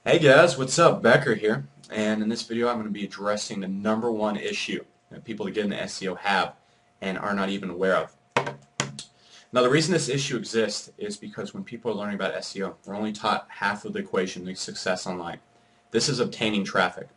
Hey guys, what's up? Becker here, and in this video I'm going to be addressing the number one issue that people that get into SEO have and are not even aware of. Now the reason this issue exists is because when people are learning about SEO, they're only taught half of the equation to success online. This is obtaining traffic.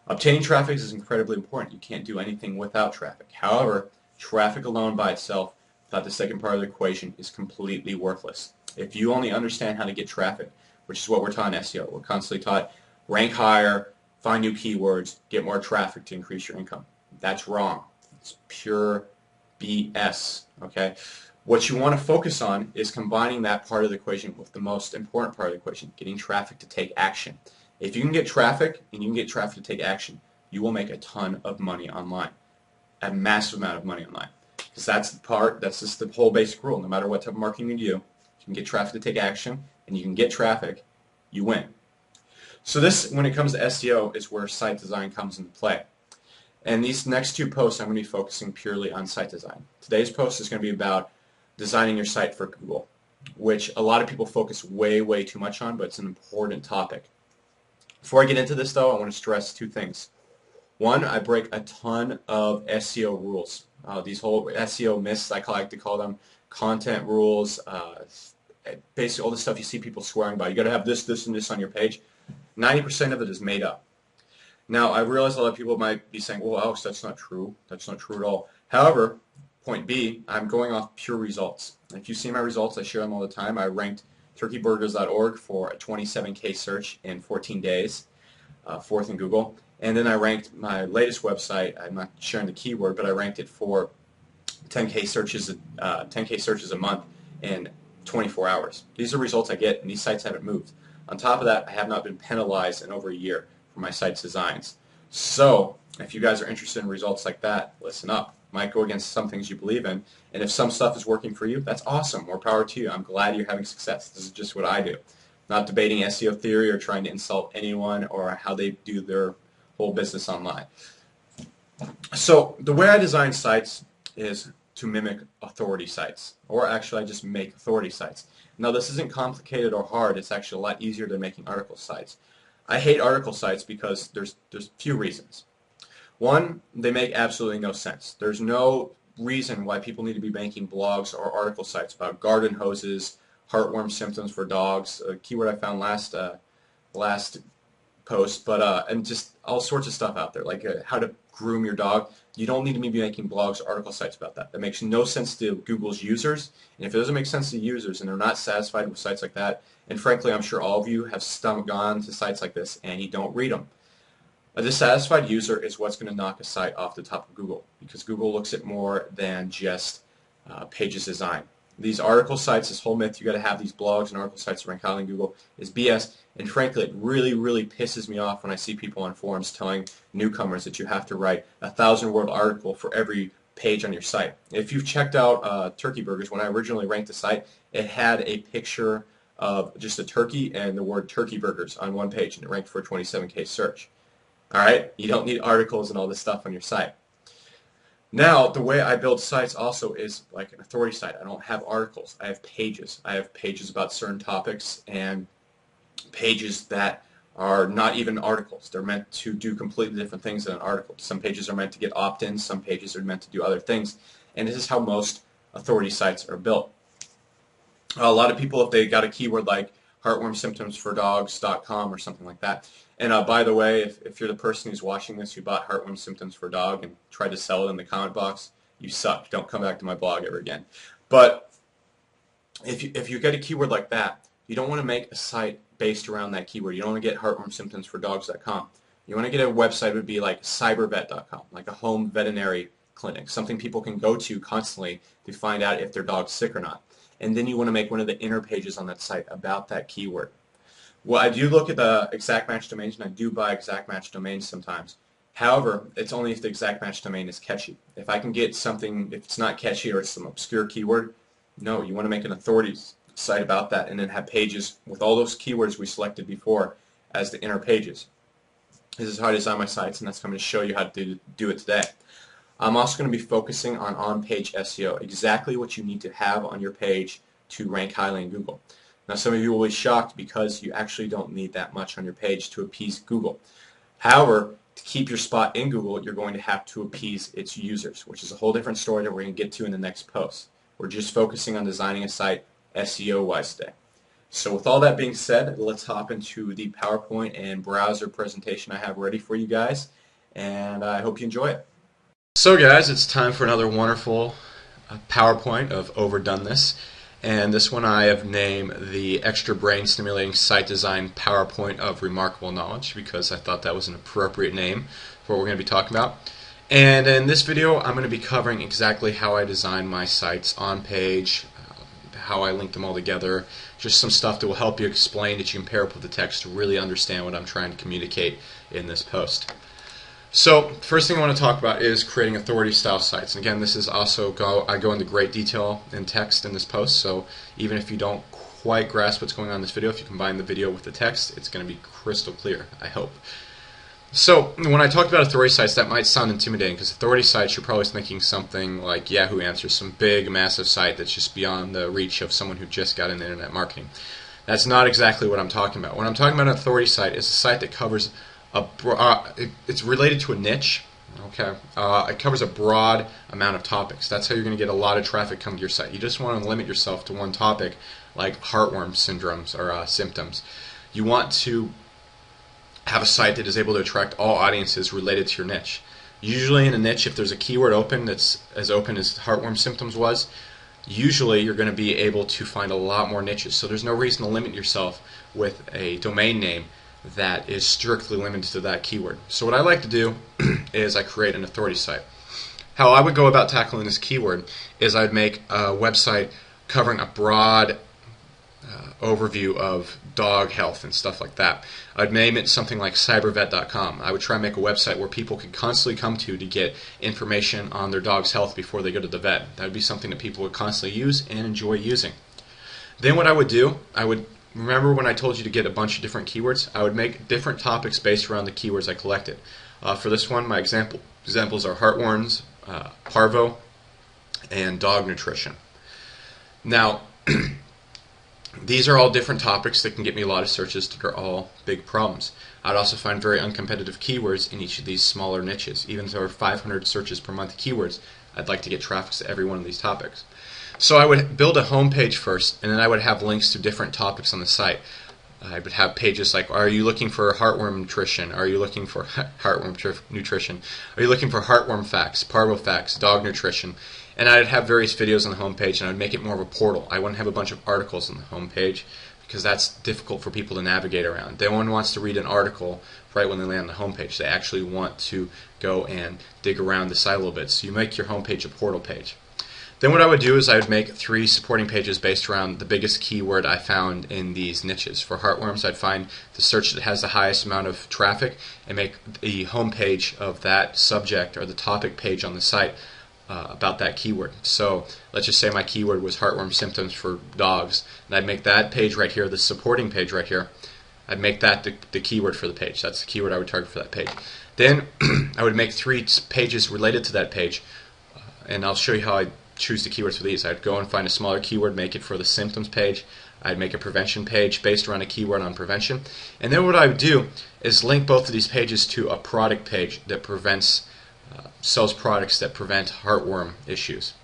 Obtaining traffic is incredibly important. You can't do anything without traffic. However, traffic alone by itself, without the second part of the equation, is completely worthless. If you only understand how to get traffic, which is what we're taught in SEO, we're constantly taught rank higher, find new keywords, get more traffic to increase your income. That's wrong. It's pure BS. Okay? What you want to focus on is combining that part of the equation with the most important part of the equation, getting traffic to take action. If you can get traffic and you can get traffic to take action, you will make a ton of money online, a massive amount of money online. Because that's just the whole basic rule. No matter what type of marketing you do, you can get traffic to take action and you can get traffic, you win. So this, when it comes to SEO, is where site design comes into play. And these next two posts, I'm going to be focusing purely on site design. Today's post is going to be about designing your site for Google, which a lot of people focus way too much on, but it's an important topic. Before I get into this though, I want to stress two things. One, I break a ton of SEO rules. These whole SEO myths, I like to call them, content rules, basically all the stuff you see people swearing by. You got to have this, and this on your page. 90% of it is made up. Now, I realize a lot of people might be saying, well, Alex, that's not true. That's not true at all. However, point B, I'm going off pure results. If you see my results, I share them all the time. I ranked turkeyburgers.org for a 27K search in 14 days, fourth in Google. And then I ranked my latest website, I'm not sharing the keyword, but I ranked it for 10K searches a month in 24 hours. These are results I get, and these sites haven't moved. On top of that, I have not been penalized in over a year for my site's designs. So, if you guys are interested in results like that, listen up. Might go against some things you believe in, and if some stuff is working for you, that's awesome. More power to you. I'm glad you're having success. This is just what I do. Not debating SEO theory or trying to insult anyone or how they do their whole business online. So, the way I design sites is to mimic authority sites, or actually I just make authority sites. Now this isn't complicated or hard, it's actually a lot easier than making article sites. I hate article sites because there's few reasons. One, they make absolutely no sense. There's no reason why people need to be making blogs or article sites about garden hoses, heartworm symptoms for dogs, a keyword I found last post, but and just all sorts of stuff out there, like how to groom your dog. You don't need to be making blogs or article sites about that. That makes no sense to Google's users, and if it doesn't make sense to users and they're not satisfied with sites like that, and frankly I'm sure all of you have gone to sites like this and you don't read them. A dissatisfied user is what's going to knock a site off the top of Google, because Google looks at more than just pages design. These article sites, this whole myth you got to have these blogs and article sites to rank highly in Google is BS, and frankly it really pisses me off when I see people on forums telling newcomers that you have to write a 1,000-word article for every page on your site. If you've checked out Turkey Burgers, when I originally ranked the site, it had a picture of just a turkey and the word Turkey Burgers on one page, and it ranked for a 27K search. Alright? You don't need articles and all this stuff on your site. Now, the way I build sites also is like an authority site. I don't have articles. I have pages. I have pages about certain topics and pages that are not even articles. They're meant to do completely different things than an article. Some pages are meant to get opt-ins. Some pages are meant to do other things. And this is how most authority sites are built. A lot of people, if they got a keyword like heartworm symptoms for dogs.com or something like that. And by the way, if you're the person who's watching this who bought heartworm symptoms for dog and tried to sell it in the comment box, you suck. Don't come back to my blog ever again. But if you get a keyword like that, you don't want to make a site based around that keyword. You don't want to get heartworm symptoms for dogs.com. You want to get a website that would be like cybervet.com, like a home veterinary clinic, something people can go to constantly to find out if their dog's sick or not. And then you want to make one of the inner pages on that site about that keyword. Well, I do look at the exact match domains, and I do buy exact match domains sometimes. However, it's only if the exact match domain is catchy. If I can get something, if it's not catchy or it's some obscure keyword, no, you want to make an authority site about that and then have pages with all those keywords we selected before as the inner pages. This is how I design my sites, and that's how I'm going to show you how to do it today. I'm also going to be focusing on OnPage SEO, exactly what you need to have on your page to rank highly in Google. Now some of you will be shocked because you actually don't need that much on your page to appease Google. However, to keep your spot in Google, you're going to have to appease its users, which is a whole different story that we're going to get to in the next post. We're just focusing on designing a site SEO-wise today. So with all that being said, let's hop into the PowerPoint and browser presentation I have ready for you guys, and I hope you enjoy it. So guys, it's time for another wonderful PowerPoint of Overdone This. And this one I have named the Extra Brain Stimulating Site Design PowerPoint of Remarkable Knowledge, because I thought that was an appropriate name for what we're going to be talking about. And in this video I'm going to be covering exactly how I design my sites on page, how I link them all together, just some stuff that will help you explain that you can pair up with the text to really understand what I'm trying to communicate in this post. So first thing I want to talk about is creating authority style sites. And again, this is also I go into great detail in text in this post, so even if you don't quite grasp what's going on in this video, if you combine the video with the text, it's going to be crystal clear, I hope. So when I talk about authority sites, that might sound intimidating, because authority sites, you're probably thinking something like Yahoo Answers, some big massive site that's just beyond the reach of someone who just got into internet marketing. That's not exactly what I'm talking about. When I'm talking about an authority site, it's a site that covers it's related to a niche. Okay, it covers a broad amount of topics. That's how you're going to get a lot of traffic come to your site. You just want to limit yourself to one topic, like heartworm syndromes or symptoms. You want to have a site that is able to attract all audiences related to your niche. Usually in a niche, if there's a keyword open that's as open as heartworm symptoms was, usually you're going to be able to find a lot more niches. So there's no reason to limit yourself with a domain name that is strictly limited to that keyword. So what I like to do is I create an authority site. How I would go about tackling this keyword is I'd make a website covering a broad overview of dog health and stuff like that. I'd name it something like cybervet.com. I would try and make a website where people could constantly come to get information on their dog's health before they go to the vet. That would be something that people would constantly use and enjoy using. Then what I would do, remember when I told you to get a bunch of different keywords? I would make different topics based around the keywords I collected. For this one, my examples are heartworms, parvo, and dog nutrition. Now, these are all different topics that can get me a lot of searches that are all big problems. I'd also find very uncompetitive keywords in each of these smaller niches. Even if there are 500 searches per month keywords, I'd like to get traffic to every one of these topics. So I would build a home page first, and then I would have links to different topics on the site. I would have pages like, are you looking for heartworm nutrition? Are you looking for heartworm nutrition? Are you looking for heartworm facts, parvo facts, dog nutrition? And I'd have various videos on the home page, and I'd make it more of a portal. I wouldn't have a bunch of articles on the home page, because that's difficult for people to navigate around. No one wants to read an article right when they land on the home page. They actually want to go and dig around the site a little bit. So you make your home page a portal page. Then what I would do is I would make 3 supporting pages based around the biggest keyword I found in these niches. For heartworms, I'd find the search that has the highest amount of traffic and make the home page of that subject or the topic page on the site about that keyword. So let's just say my keyword was heartworm symptoms for dogs, and I'd make that page right here, the supporting page right here, I'd make that the keyword for the page. That's the keyword I would target for that page. Then I would make 3 pages related to that page, and I'll show you how I choose the keywords for these. I'd go and find a smaller keyword, make it for the symptoms page. I'd make a prevention page based around a keyword on prevention. And then what I would do is link both of these pages to a product page that sells products that prevent heartworm issues.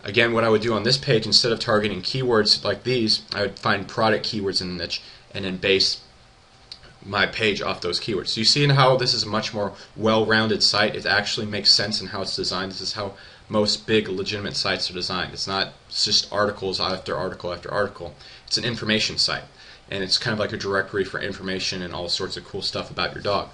Again, what I would do on this page, instead of targeting keywords like these, I would find product keywords in the niche and then base my page off those keywords. So you see how this is a much more well-rounded site. It actually makes sense in how it's designed. This is how most big legitimate sites are designed. It's not just articles after article after article. It's an information site, and it's kind of like a directory for information and all sorts of cool stuff about your dog.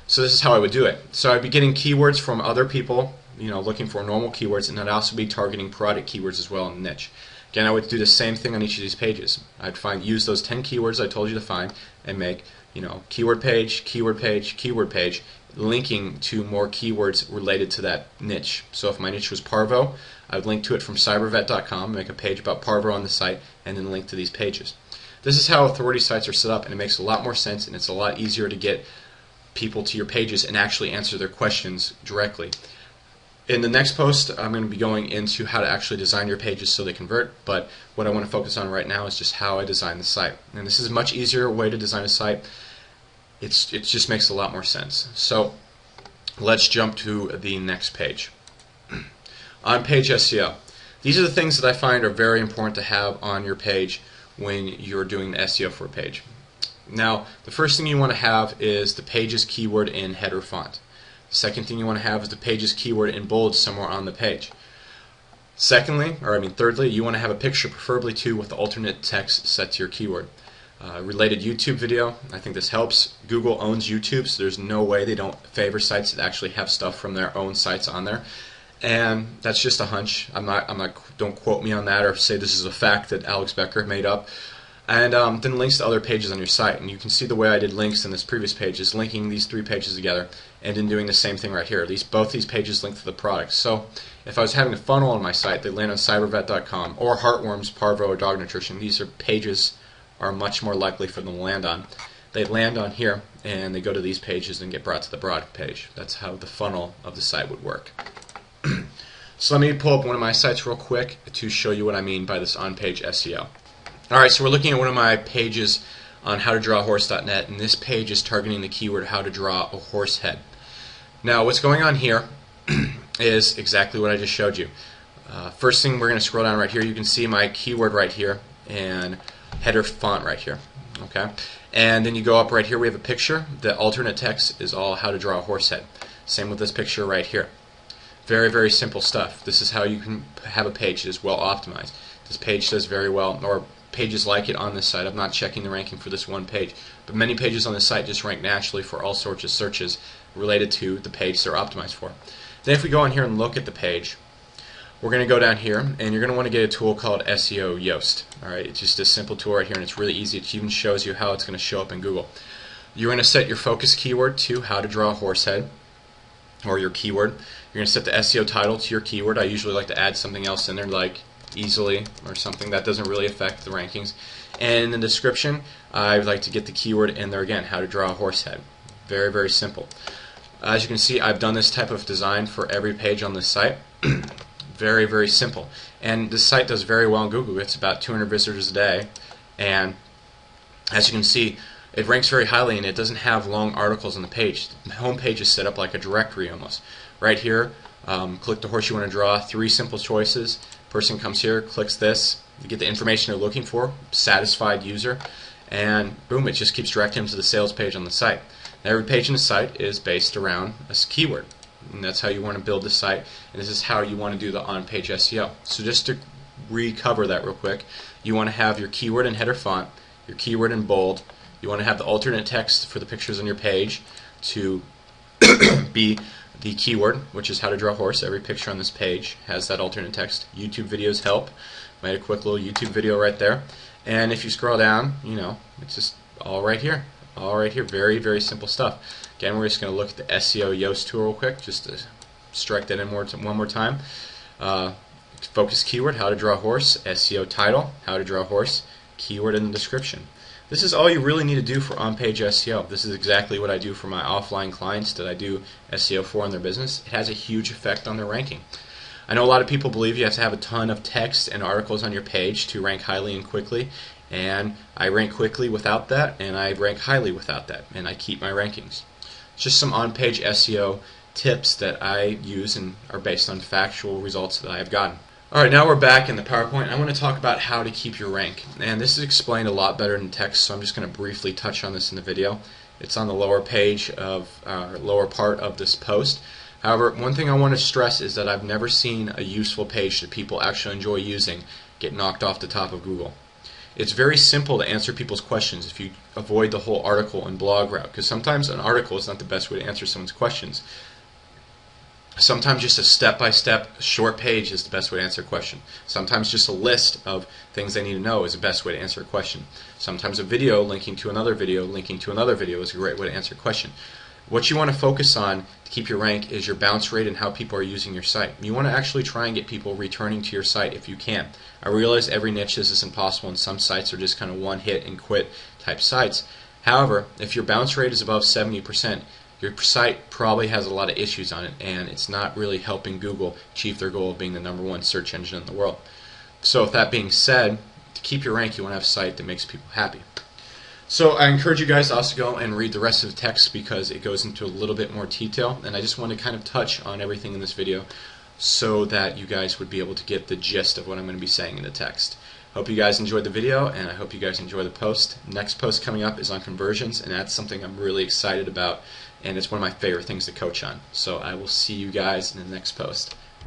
So this is how I would do it. So I'd be getting keywords from other people, looking for normal keywords, and I'd also be targeting product keywords as well in the niche. Again, I would do the same thing on each of these pages. I'd use those 10 keywords I told you to find and make, keyword page, keyword page, keyword page, linking to more keywords related to that niche. So if my niche was parvo, I would link to it from cybervet.com, make a page about parvo on the site, and then link to these pages. This is how authority sites are set up, and it makes a lot more sense, and it's a lot easier to get people to your pages and actually answer their questions directly. In the next post, I'm going to be going into how to actually design your pages so they convert, but what I want to focus on right now is just how I design the site. And this is a much easier way to design a site. It just makes a lot more sense. So let's jump to the next page. OnPage SEO. These are the things that I find are very important to have on your page when you're doing the SEO for a page. Now, the first thing you want to have is the page's keyword in header font. The second thing you want to have is the page's keyword in bold somewhere on the page. Thirdly, you want to have a picture, preferably too, with the alternate text set to your keyword. Related YouTube video, I think this helps. Google owns YouTube, so there's no way they don't favor sites that actually have stuff from their own sites on there. And that's just a hunch. Don't quote me on that or say this is a fact that Alex Becker made up. And then links to other pages on your site. And you can see the way I did links in this previous page is linking these three pages together and then doing the same thing right here. Both these pages link to the products. So if I was having a funnel on my site, they land on cybervet.com or Heartworms, Parvo, or Dog Nutrition. These are pages are much more likely for them to land on. They land on here and they go to these pages and get brought to the product page. That's how the funnel of the site would work. So let me pull up one of my sites real quick to show you what I mean by this on-page SEO. Alright, so we're looking at one of my pages on howtodrawahorse.net, and this page is targeting the keyword how to draw a horse head. Now what's going on here is exactly what I just showed you. First thing, we're going to scroll down right here. You can see my keyword right here and header font right here. Okay, and then you go up right here, we have a picture. The alternate text is all how to draw a horse head. Same with this picture right here. Very, very simple stuff. This is how you can have a page that is well optimized. This page does very well, or pages like it on this site. I'm not checking the ranking for this one page, but many pages on this site just rank naturally for all sorts of searches related to the page they're optimized for. Then if we go on here and look at the page, we're going to go down here, and you're going to want to get a tool called SEO Yoast. Alright, it's just a simple tool right here, and it's really easy. It even shows you how it's going to show up in Google. You're going to set your focus keyword to how to draw a horse head, or your keyword. You're going to set the SEO title to your keyword. I usually like to add something else in there, like easily or something that doesn't really affect the rankings. And in the description, I would like to get the keyword in there again, how to draw a horse head. Very, very simple. As you can see, I've done this type of design for every page on this site. Very, very simple. And this site does very well in Google. It's about 200 visitors a day. And as you can see, it ranks very highly, and it doesn't have long articles on the page. The home page is set up like a directory almost. Right here, click the horse you want to draw, 3 simple choices. Person comes here, clicks this, you get the information they're looking for, satisfied user, and boom, it just keeps directing them to the sales page on the site. Now, every page in the site is based around a keyword, and that's how you want to build the site, and this is how you want to do the on-page SEO. So just to recover that real quick, you want to have your keyword in header font, your keyword in bold, you want to have the alternate text for the pictures on your page to be the keyword, which is how to draw a horse. Every picture on this page has that alternate text. YouTube videos help. Made a quick little YouTube video right there. And if you scroll down, you know, it's just all right here. All right here. Very, very simple stuff. Again, we're just going to look at the SEO Yoast tool real quick, just to strike that in one more time. Focus keyword, how to draw a horse. SEO title, how to draw a horse. Keyword in the description. This is all you really need to do for on-page SEO. This is exactly what I do for my offline clients that I do SEO for in their business. It has a huge effect on their ranking. I know a lot of people believe you have to have a ton of text and articles on your page to rank highly and quickly, and I rank quickly without that, and I rank highly without that, and I keep my rankings. It's just some on-page SEO tips that I use and are based on factual results that I have gotten. Alright, now we're back in the PowerPoint. I want to talk about how to keep your rank. And this is explained a lot better in text, so I'm just going to briefly touch on this in the video. It's on the lower page of, lower part of this post. However, one thing I want to stress is that I've never seen a useful page that people actually enjoy using get knocked off the top of Google. It's very simple to answer people's questions if you avoid the whole article and blog route, because sometimes an article is not the best way to answer someone's questions. Sometimes just a step-by-step short page is the best way to answer a question. Sometimes just a list of things they need to know is the best way to answer a question. Sometimes a video linking to another video linking to another video is a great way to answer a question. What you want to focus on to keep your rank is your bounce rate and how people are using your site. You want to actually try and get people returning to your site if you can. I realize every niche this isn't possible, and some sites are just kind of one hit and quit type sites. However, if your bounce rate is above 70%, your site probably has a lot of issues on it, and it's not really helping Google achieve their goal of being the #1 search engine in the world. So with that being said, to keep your rank, you want to have a site that makes people happy. So I encourage you guys to also go and read the rest of the text because it goes into a little bit more detail, and I just want to kind of touch on everything in this video so that you guys would be able to get the gist of what I'm going to be saying in the text. Hope you guys enjoyed the video, and I hope you guys enjoy the post. Next post coming up is on conversions, and that's something I'm really excited about, and it's one of my favorite things to coach on. So I will see you guys in the next post.